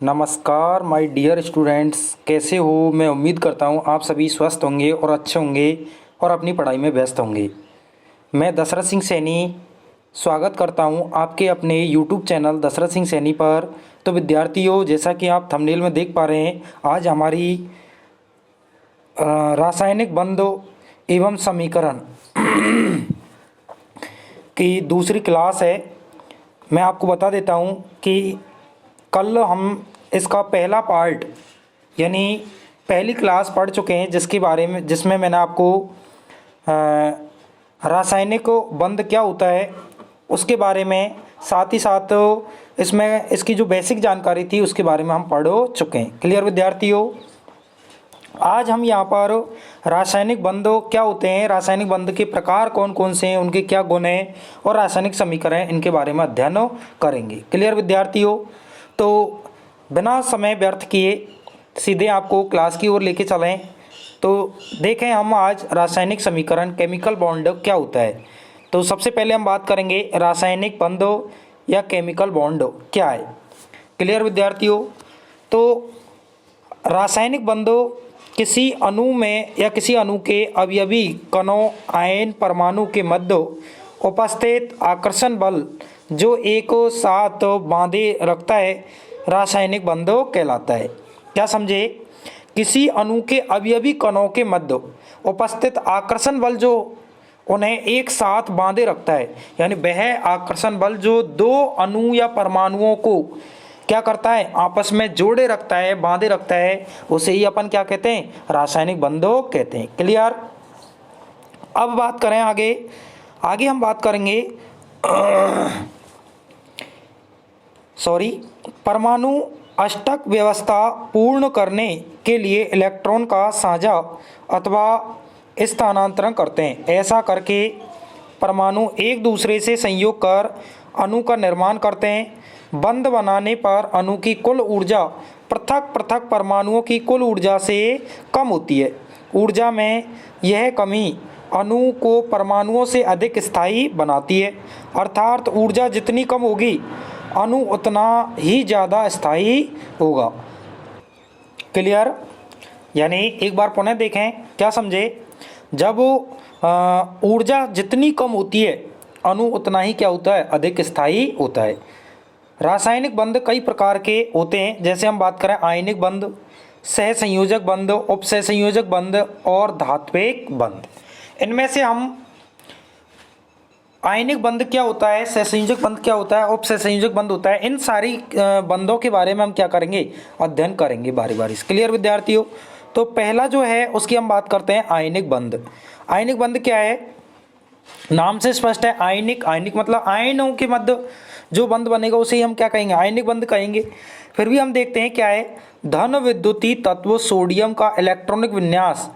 नमस्कार my dear students, कैसे हो। मैं उम्मीद करता हूँ आप सभी स्वस्थ होंगे और अच्छे होंगे और अपनी पढ़ाई में व्यस्त होंगे। मैं दशरथ सिंह सैनी स्वागत करता हूँ आपके अपने यूट्यूब चैनल दशरथ सिंह सैनी पर। तो विद्यार्थियों, जैसा कि आप थंबनेल में देख पा रहे हैं, आज हमारी रासायनिक बंधों एवं समीकरण की दूसरी क्लास है। मैं आपको बता देता हूँ कि कल हम इसका पहला पार्ट यानी पहली क्लास पढ़ चुके हैं, जिसमें मैंने आपको रासायनिक बंध क्या होता है उसके बारे में, साथ ही साथ इसमें इसकी जो बेसिक जानकारी थी उसके बारे में हम पढ़ चुके हैं। क्लियर विद्यार्थियों, आज हम यहाँ पर रासायनिक बंध क्या होते हैं, रासायनिक बंध के प्रकार कौन कौन से हैं, उनके क्या गुण हैं और रासायनिक समीकरण, इनके बारे में अध्ययन करेंगे। क्लियर विद्यार्थियों, तो बिना समय व्यर्थ किए सीधे आपको क्लास की ओर लेके चलें। तो देखें हम आज रासायनिक समीकरण केमिकल बॉन्ड क्या होता है। तो सबसे पहले हम बात करेंगे रासायनिक बंध या केमिकल बॉन्ड क्या है। क्लियर विद्यार्थियों, तो रासायनिक बंधों किसी अणु में या किसी अणु के अवयवी कणों, आयन, परमाणु के मध्य उपस्थित आकर्षण बल जो एक साथ बांधे रखता है, रासायनिक बंध कहलाता है। क्या समझे? किसी अणु के अवयवी कणों के मध्य उपस्थित आकर्षण बल जो उन्हें एक साथ बांधे रखता है, यानी वह आकर्षण बल जो दो अणु या परमाणुओं को क्या करता है, आपस में जोड़े रखता है, बांधे रखता है, उसे ही अपन क्या कहते हैं, रासायनिक बंधों कहते हैं। क्लियर। अब बात करें आगे हम बात करेंगे परमाणु अष्टक व्यवस्था पूर्ण करने के लिए इलेक्ट्रॉन का साझा अथवा स्थानांतरण करते हैं। ऐसा करके परमाणु एक दूसरे से संयोग कर अणु का निर्माण करते हैं। बंध बनाने पर अणु की कुल ऊर्जा पृथक पृथक परमाणुओं की कुल ऊर्जा से कम होती है। ऊर्जा में यह कमी अणु को परमाणुओं से अधिक स्थायी बनाती है, अर्थात ऊर्जा जितनी कम होगी अणु उतना ही ज़्यादा स्थायी होगा। क्लियर। यानी एक बार पुनः देखें, क्या समझे? जब ऊर्जा जितनी कम होती है अणु उतना ही क्या होता है, अधिक स्थायी होता है। रासायनिक बंध कई प्रकार के होते हैं, जैसे हम बात करें आयनिक बंध, सहसंयोजक बंध, उपसहसंयोजक बंध और धात्विक बंध। इनमें से हम आयनिक बंध क्या होता है, सहसंयोजक बंध क्या होता है, उपसहसंयोजक बंध होता है, इन सारी बंधों के बारे में हम क्या करेंगे, अध्ययन करेंगे बारी बारी से। क्लियर विद्यार्थियों। तो पहला जो है उसकी हम बात करते हैं आयनिक बंध। आयनिक बंध क्या है, नाम से स्पष्ट है, आयनिक मतलब आयनों के मध्य जो बंध बनेगा उसे ही हम क्या कहेंगे, आयनिक बंध कहेंगे। फिर भी हम देखते हैं क्या है, धन विद्युतीय तत्व सोडियम का इलेक्ट्रॉनिक विन्यास,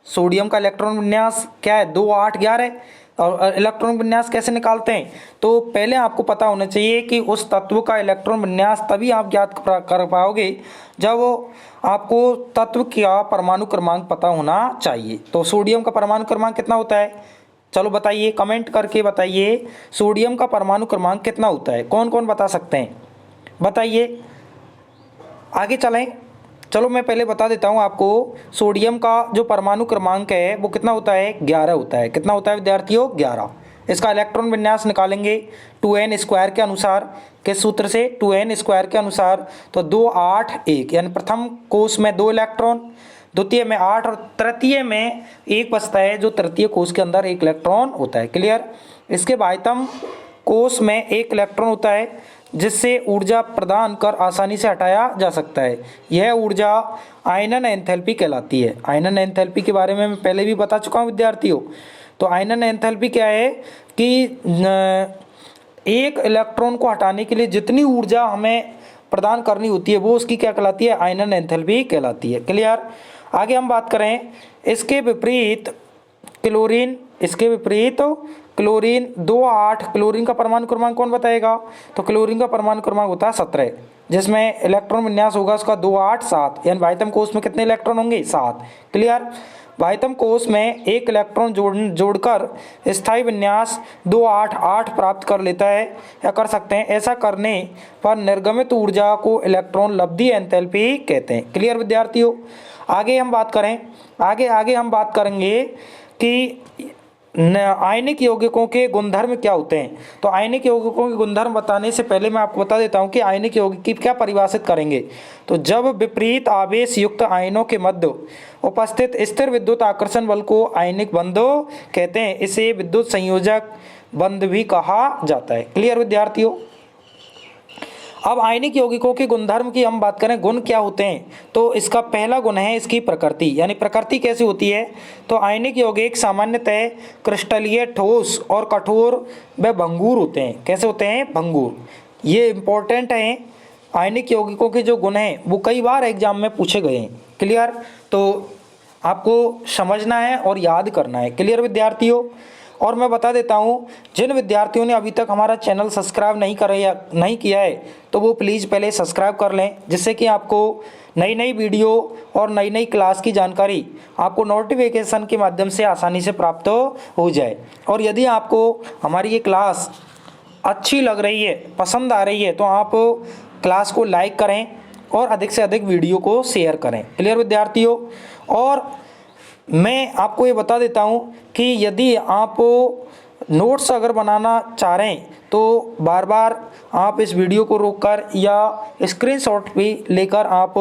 सोडियम का इलेक्ट्रॉन विन्यास क्या है, 2 8 11। और इलेक्ट्रॉन विन्यास कैसे निकालते हैं, तो पहले आपको पता होना चाहिए कि उस तत्व का इलेक्ट्रॉन विन्यास तभी आप ज्ञात कर पाओगे जब आपको तत्व का परमाणु क्रमांक पता होना चाहिए। तो सोडियम का परमाणु क्रमांक कितना होता है, चलो बताइए, कमेंट करके बताइए, सोडियम का परमाणु क्रमांक कितना होता है, कौन कौन बता सकते हैं, बताइए। आगे चलें, चलो मैं पहले बता देता हूँ आपको, सोडियम का जो परमाणु क्रमांक है वो कितना होता है, 11 होता है। कितना होता है विद्यार्थियों, 11। इसका इलेक्ट्रॉन विन्यास निकालेंगे 2n² के अनुसार, किस सूत्र से, 2n² के अनुसार। तो 2 8 1, यानी प्रथम कोश में 2 इलेक्ट्रॉन, द्वितीय में 8 और तृतीय में 1 बचता है, जो तृतीय कोश के अंदर 1 इलेक्ट्रॉन होता है। क्लियर। इसके बाह्यतम कोश में 1 इलेक्ट्रॉन होता है जिससे ऊर्जा प्रदान कर आसानी से हटाया जा सकता है। यह ऊर्जा आयनन एंथैल्पी कहलाती है। आयनन एंथैल्पी के बारे में मैं पहले भी बता चुका हूँ विद्यार्थियों। तो आयनन एंथैल्पी क्या है कि एक इलेक्ट्रॉन को हटाने के लिए जितनी ऊर्जा हमें प्रदान करनी होती है वो उसकी क्या कहलाती है, आयनन एंथैल्पी कहलाती है। क्लियर। आगे हम बात करें इसके विपरीत क्लोरीन, इसके विपरीत क्लोरीन 2 8, क्लोरीन का परमाणु क्रमांक कौन बताएगा, तो क्लोरीन का परमाणु क्रमांक होता है 17, जिसमें इलेक्ट्रॉन विन्यास होगा उसका 2 8 7, यानी बाह्यतम कोश में कितने इलेक्ट्रॉन होंगे, 7। क्लियर। बाह्यतम कोश में एक इलेक्ट्रॉन जोड़कर स्थायी विन्यास 288 प्राप्त कर लेता है या कर सकते हैं। ऐसा करने पर निर्गमित ऊर्जा को इलेक्ट्रॉन लब्धि एंथैल्पी कहते हैं। क्लियर विद्यार्थियों। आगे हम बात करें, आगे हम बात करेंगे कि आयनिक यौगिकों के गुणधर्म क्या होते हैं। तो आयनिक यौगिकों के गुणधर्म बताने से पहले मैं आपको बता देता हूं कि आयनिक यौगिक की क्या परिभाषित करेंगे। तो जब विपरीत आवेश युक्त आयनों के मध्य उपस्थित स्थिर विद्युत आकर्षण बल को आयनिक बंध कहते हैं। इसे विद्युत संयोजक बंध भी कहा जाता है। क्लियर विद्यार्थियों। अब आयनिक यौगिकों के गुणधर्म की हम बात करें, गुण क्या होते हैं, तो इसका पहला गुण है इसकी प्रकृति, यानी प्रकृति कैसी होती है। तो आयनिक यौगिक सामान्यतः क्रिस्टलीय, ठोस और कठोर व भंगुर होते हैं। कैसे होते हैं? भंगुर। ये इंपॉर्टेंट हैं। आयनिक यौगिकों के जो गुण हैं वो कई बार एग्जाम में पूछे गए हैं। क्लियर। तो आपको समझना है और याद करना है। क्लियर विद्यार्थियों। और मैं बता देता हूं, जिन विद्यार्थियों ने अभी तक हमारा चैनल सब्सक्राइब नहीं किया है तो वो प्लीज़ पहले सब्सक्राइब कर लें, जिससे कि आपको नई नई वीडियो और नई नई क्लास की जानकारी आपको नोटिफिकेशन के माध्यम से आसानी से प्राप्त हो जाए। और यदि आपको हमारी ये क्लास अच्छी लग रही है, पसंद आ रही है, तो आप क्लास को लाइक करें और अधिक से अधिक वीडियो को शेयर करें। क्लियर विद्यार्थियों। और मैं आपको ये बता देता हूँ कि यदि आप नोट्स अगर बनाना चाह रहे हैं तो बार बार आप इस वीडियो को रोककर या स्क्रीनशॉट भी लेकर आप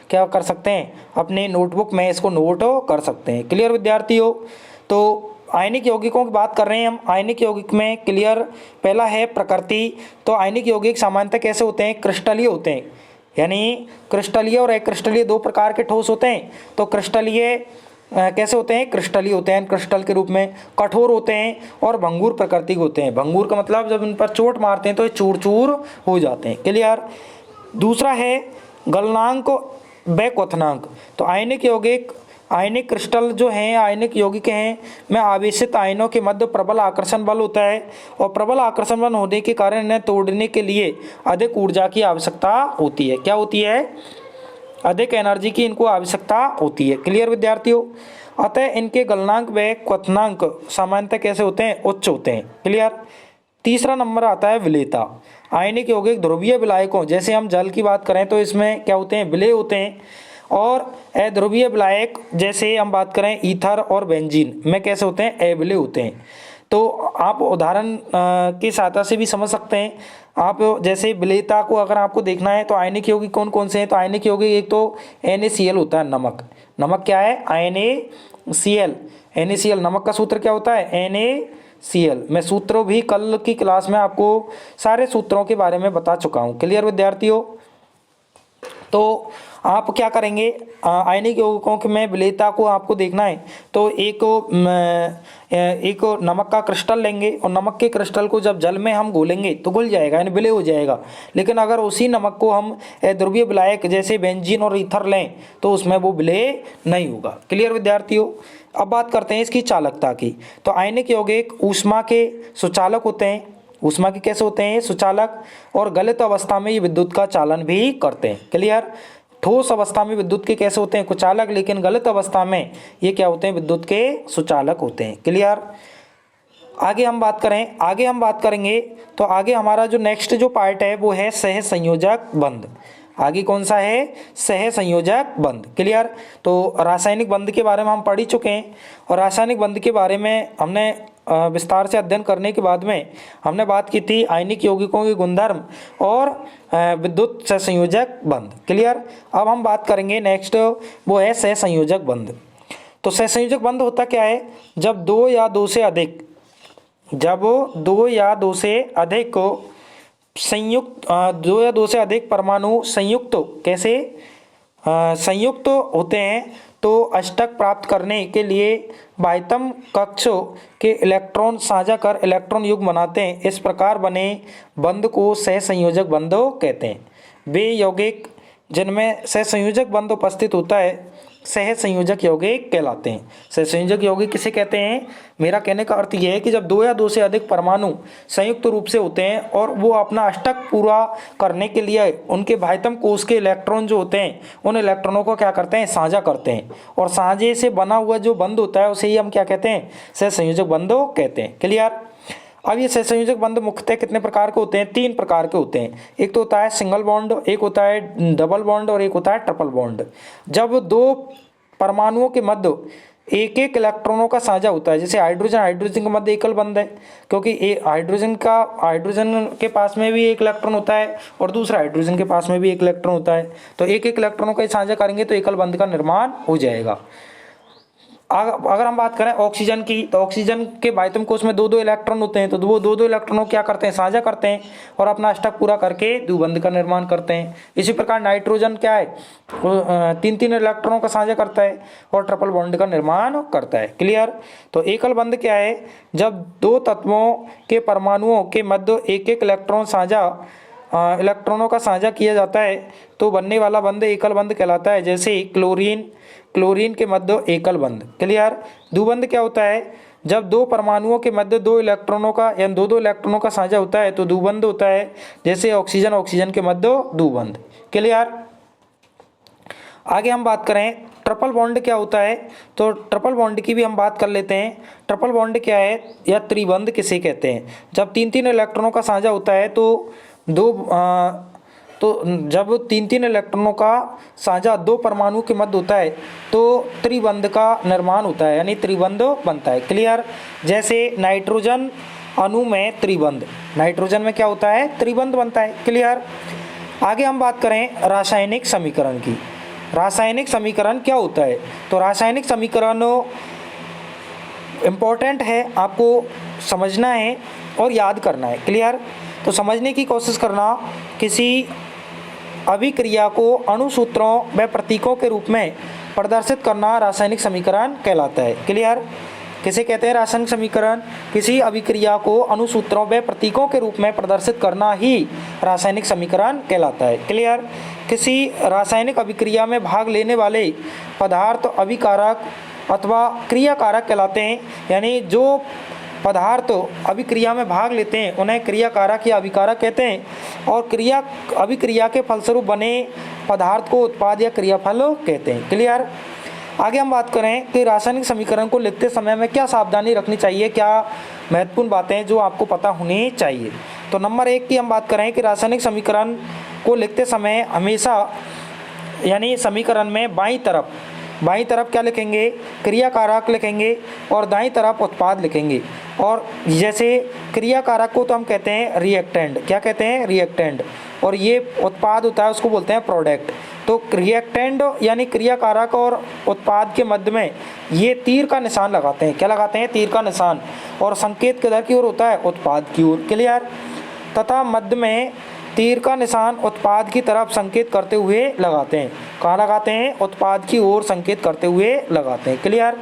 क्या कर सकते हैं, अपने नोटबुक में इसको नोट कर सकते हैं। क्लियर विद्यार्थियों। तो आयनिक यौगिकों की बात कर रहे हैं हम। आयनिक यौगिक में क्लियर पहला है प्रकृति। तो आयनिक यौगिक सामान्यतः कैसे होते हैं? क्रिस्टलीय होते हैं, यानी क्रिस्टलीय और अक्रिस्टलीय दो प्रकार के ठोस होते हैं। तो क्रिस्टलीय कैसे होते हैं? क्रिस्टलीय होते हैं, क्रिस्टल के रूप में। कठोर होते हैं और भंगुर प्रकृति के होते हैं। भंगुर का मतलब जब इन पर चोट मारते हैं तो ये चूर चूर हो जाते हैं। क्लियर। दूसरा है गलनांक व क्वथनांक। तो आयनिक क्रिस्टल जो हैं, आयनिक यौगिक हैं, में आवेशित आयनों के मध्य प्रबल आकर्षण बल होता है और प्रबल आकर्षण बल होने के कारण इन्हें तोड़ने के लिए अधिक ऊर्जा की आवश्यकता होती है। क्या होती है? अधिक एनर्जी की इनको आवश्यकता होती है। क्लियर विद्यार्थियों। अतः इनके गलनांक व क्वथनांक सामान्यतः कैसे होते हैं? उच्च होते हैं। क्लियर। तीसरा नंबर आता है विलेयता। आयनिक यौगिक ध्रुवीय विलायकों, जैसे हम जल की बात करें तो इसमें क्या होते हैं? विलेय होते हैं। और अध्रुवीय विलायक जैसे हम बात करें ईथर और बेंजीन में कैसे होते हैं? अविलेय होते हैं। तो आप उदाहरण की सहायता से भी समझ सकते हैं। आप जैसे विलेयता को अगर आपको देखना है तो आयनिक यौगिक कौन कौन से हैं? तो आयनिक यौगिक एक तो NaCl होता है, नमक। नमक क्या है? NaCl। NaCl नमक का सूत्र क्या होता है? NaCl। मैं सूत्रों भी कल की क्लास में आपको सारे सूत्रों के बारे में बता चुका हूँ। क्लियर विद्यार्थियों। तो आप क्या करेंगे? आयनिक यौगिकों में विलेयता को आपको देखना है तो एक नमक का क्रिस्टल लेंगे और नमक के क्रिस्टल को जब जल में हम घोलेंगे तो घुल जाएगा, यानी विलेय हो जाएगा। लेकिन अगर उसी नमक को हम ध्रुवीय विलायक जैसे बेंजीन और ईथर लें तो उसमें वो विलेय नहीं होगा। क्लियर विद्यार्थियों। अब बात करते हैं इसकी चालकता की। तो आयनिक यौगिक ऊष्मा के सुचालक होते हैं। ऊष्मा के कैसे होते हैं? सुचालक। और गलित अवस्था में ये विद्युत का चालन भी करते हैं। क्लियर। ठोस अवस्था में विद्युत के कैसे होते हैं? कुचालक। लेकिन गलित अवस्था में ये क्या होते हैं? विद्युत के सुचालक होते हैं। क्लियर। आगे हम बात करेंगे तो आगे हमारा जो नेक्स्ट जो पार्ट है वो है सहसंयोजक बंध। आगे कौन सा है? सहसंयोजक बंध। क्लियर। तो रासायनिक बंध के बारे में हम पढ़ ही चुके हैं और रासायनिक बंध के बारे में हमने विस्तार से अध्ययन करने के बाद में हमने बात की थी आयनिक यौगिकों के गुणधर्म और विद्युत सहसंयोजक बंध। क्लियर। अब हम बात करेंगे नेक्स्ट, वो है सहसंयोजक बंध। तो सहसंयोजक बंध होता क्या है? जब दो या दो से अधिक परमाणु संयुक्त होते हैं तो अष्टक प्राप्त करने के लिए बाह्यतम कक्षों के इलेक्ट्रॉन साझा कर इलेक्ट्रॉन युग्म बनाते हैं। इस प्रकार बने बंध को सहसंयोजक बंध कहते हैं। वे यौगिक जिनमें सहसंयोजक बंध उपस्थित होता है सहसंयोजक यौगिक कहलाते हैं। सहसंयोजक यौगिक किसे कहते हैं? मेरा कहने का अर्थ यह है कि जब दो या दो से अधिक परमाणु संयुक्त रूप से होते हैं और वो अपना अष्टक पूरा करने के लिए उनके बाह्यतम कोश के इलेक्ट्रॉन जो होते हैं उन इलेक्ट्रॉनों को क्या करते हैं? साझा करते हैं, और साझे से बना हुआ जो बंध होता है उसे ही हम क्या कहते हैं? सहसंयोजक बंध कहते हैं। क्लियर? अब ये सहसंयोजक बंध मुख्यतः कितने प्रकार के होते हैं? 3 प्रकार के होते हैं। एक तो होता है सिंगल बॉन्ड, एक होता है डबल बॉन्ड और एक होता है ट्रिपल बॉन्ड। जब दो परमाणुओं के मध्य एक एक इलेक्ट्रॉनों का साझा होता है, जैसे हाइड्रोजन हाइड्रोजन के मध्य एकल बंध है, क्योंकि हाइड्रोजन के पास में भी एक इलेक्ट्रॉन होता है और दूसरा हाइड्रोजन के पास में भी एक इलेक्ट्रॉन होता है, तो एक एक इलेक्ट्रॉनों का साझा करेंगे तो एकल बंध का निर्माण हो जाएगा। अगर हम बात करें ऑक्सीजन की, तो ऑक्सीजन के बाह्यतम कोश में 2-2 इलेक्ट्रॉन होते हैं, तो वो 2-2 इलेक्ट्रॉनों क्या करते हैं? साझा करते हैं और अपना अष्टक पूरा करके द्विबंध का निर्माण करते हैं। इसी प्रकार नाइट्रोजन क्या है? 3-3 इलेक्ट्रॉनों का साझा करता है और ट्रिपल बॉन्ड का निर्माण करता है। क्लियर? तो एकल बंध क्या है? जब दो तत्वों के परमाणुओं के मध्य एक एक इलेक्ट्रॉनों का साझा किया जाता है तो बनने वाला बंध एकल बंध कहलाता है। जैसे क्लोरीन के मध्य एकल बंध। क्लियर? द्विबंध क्या होता है? जब दो परमाणुओं के मध्य 2 इलेक्ट्रॉनों का या 2-2 इलेक्ट्रॉनों का साझा होता है तो द्विबंध होता है। जैसे ऑक्सीजन के मध्य द्विबंध। क्लियर? आगे हम बात करें ट्रिपल बॉन्ड क्या होता है, तो ट्रिपल बॉन्ड की भी हम बात कर लेते हैं। ट्रिपल बॉन्ड क्या है या त्रिबंध किसे कहते हैं? जब 3-3 इलेक्ट्रॉनों का साझा होता है जब 3-3 इलेक्ट्रॉनों का साझा 2 परमाणु के मध्य होता है तो त्रिबंध का निर्माण होता है, यानी त्रिबंध बनता है। क्लियर? जैसे नाइट्रोजन अणु में त्रिबंध, नाइट्रोजन में क्या होता है? त्रिबंध बनता है। क्लियर? आगे हम बात करें रासायनिक समीकरण की। रासायनिक समीकरण क्या होता है? तो रासायनिक समीकरण इम्पोर्टेंट है, आपको समझना है और याद करना है। क्लियर? तो समझने की कोशिश करना। किसी अभिक्रिया को अणुसूत्रों व प्रतीकों के रूप में प्रदर्शित करना रासायनिक समीकरण कहलाता है। क्लियर? किसे कहते हैं रासायनिक समीकरण? किसी अभिक्रिया को अणुसूत्रों व प्रतीकों के रूप में प्रदर्शित करना ही रासायनिक समीकरण कहलाता है। क्लियर? किसी रासायनिक अभिक्रिया में भाग लेने वाले पदार्थ अभिकारक अथवा क्रियाकारक कहलाते हैं, यानी जो पदार्थ अभिक्रिया में भाग लेते हैं उन्हें क्रियाकारक या अभिकारक कहते हैं, और अभिक्रिया के फलस्वरूप बने पदार्थ को उत्पाद या क्रियाफल कहते हैं। क्लियर? आगे हम बात करें कि रासायनिक समीकरण को लिखते समय में क्या सावधानी रखनी चाहिए, क्या महत्वपूर्ण बातें जो आपको पता होनी चाहिए। तो नंबर 1 की हम बात करें कि रासायनिक समीकरण को लिखते समय हमेशा, यानी समीकरण में बाईं तरफ क्या लिखेंगे? क्रियाकारक लिखेंगे और दाईं तरफ उत्पाद लिखेंगे। और जैसे क्रियाकारक को तो हम कहते हैं रिएक्टेंट। क्या कहते हैं? रिएक्टेंट। और ये उत्पाद होता है उसको बोलते हैं प्रोडक्ट। तो रिएक्टेंट यानी क्रियाकारक और उत्पाद के मध्य में ये तीर का निशान लगाते हैं। क्या लगाते हैं? तीर का निशान। और संकेत किधर की ओर होता है? उत्पाद की ओर। क्लियर? तथा मध्य में तीर का निशान उत्पाद की तरफ संकेत करते हुए लगाते हैं। कहाँ लगाते हैं? उत्पाद की ओर संकेत करते हुए लगाते हैं। क्लियर?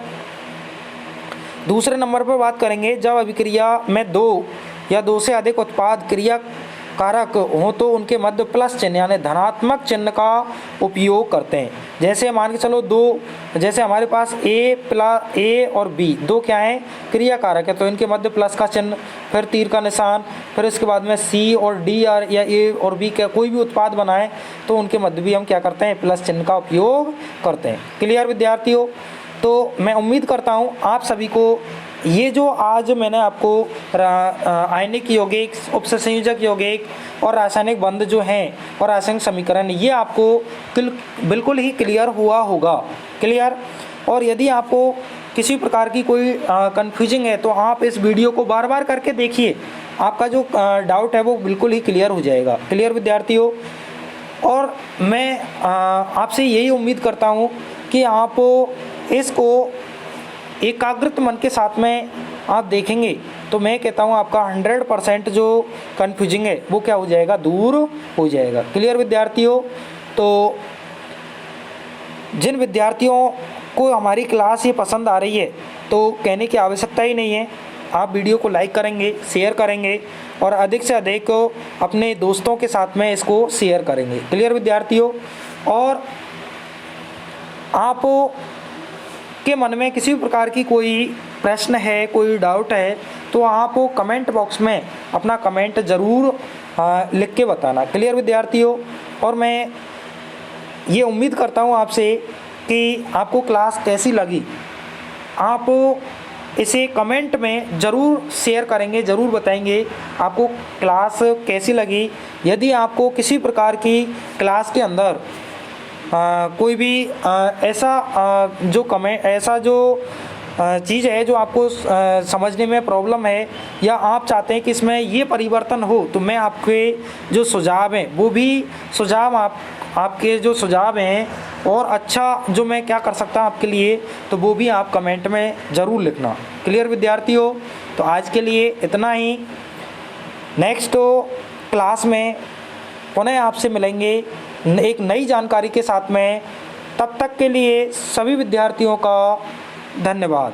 दूसरे नंबर पर बात करेंगे, जब अभिक्रिया में 2 या 2 से अधिक उत्पाद क्रियाकारक हो तो उनके मध्य प्लस चिन्ह यानी धनात्मक चिन्ह का उपयोग करते हैं। जैसे मान के चलो 2, जैसे हमारे पास ए और बी 2 क्या हैं? क्रियाकारक है, तो इनके मध्य प्लस का चिन्ह, फिर तीर का निशान, फिर इसके बाद में सी और डी या ए और बी का कोई भी उत्पाद बनाए तो उनके मध्य भी हम क्या करते हैं? प्लस चिन्ह का उपयोग करते हैं। क्लियर विद्यार्थियों? तो मैं उम्मीद करता हूँ आप सभी को ये जो आज मैंने आपको आयनिक यौगिक, उपसंयोजक यौगिक और रासायनिक बंध जो हैं और रासायनिक समीकरण, ये आपको बिल्कुल ही क्लियर हुआ होगा। क्लियर? और यदि आपको किसी प्रकार की कोई कन्फ्यूजिंग है तो आप इस वीडियो को बार बार करके देखिए, आपका जो डाउट है वो बिल्कुल ही क्लियर हो जाएगा। क्लियर विद्यार्थियों? और मैं आपसे यही उम्मीद करता हूँ कि आप इसको एकाग्रत मन के साथ में आप देखेंगे तो मैं कहता हूँ आपका 100% जो कन्फ्यूजिंग है वो क्या हो जाएगा? दूर हो जाएगा। क्लियर विद्यार्थियों? तो जिन विद्यार्थियों को हमारी क्लास ये पसंद आ रही है तो कहने की आवश्यकता ही नहीं है, आप वीडियो को लाइक करेंगे, शेयर करेंगे और अधिक से अधिक अपने दोस्तों के साथ में इसको शेयर करेंगे। क्लियर विद्यार्थियों? और आप के मन में किसी भी प्रकार की कोई प्रश्न है, कोई डाउट है, तो आप कमेंट बॉक्स में अपना कमेंट ज़रूर लिख के बताना। क्लियर विद्यार्थियों, और मैं ये उम्मीद करता हूँ आपसे कि आपको क्लास कैसी लगी। आप इसे कमेंट में ज़रूर शेयर करेंगे, ज़रूर बताएंगे आपको क्लास कैसी लगी। यदि आपको किसी प्रकार की क्लास के अंदर कोई भी ऐसा जो चीज़ है जो आपको समझने में प्रॉब्लम है, या आप चाहते हैं कि इसमें ये परिवर्तन हो, तो मैं आपके जो सुझाव हैं वो भी सुझाव आपके जो सुझाव हैं और अच्छा जो मैं क्या कर सकता हूँ आपके लिए, तो वो भी आप कमेंट में ज़रूर लिखना। क्लियर विद्यार्थियों, तो आज के लिए इतना ही। नेक्स्ट क्लास में पुनः आपसे मिलेंगे एक नई जानकारी के साथ में। तब तक के लिए सभी विद्यार्थियों का धन्यवाद।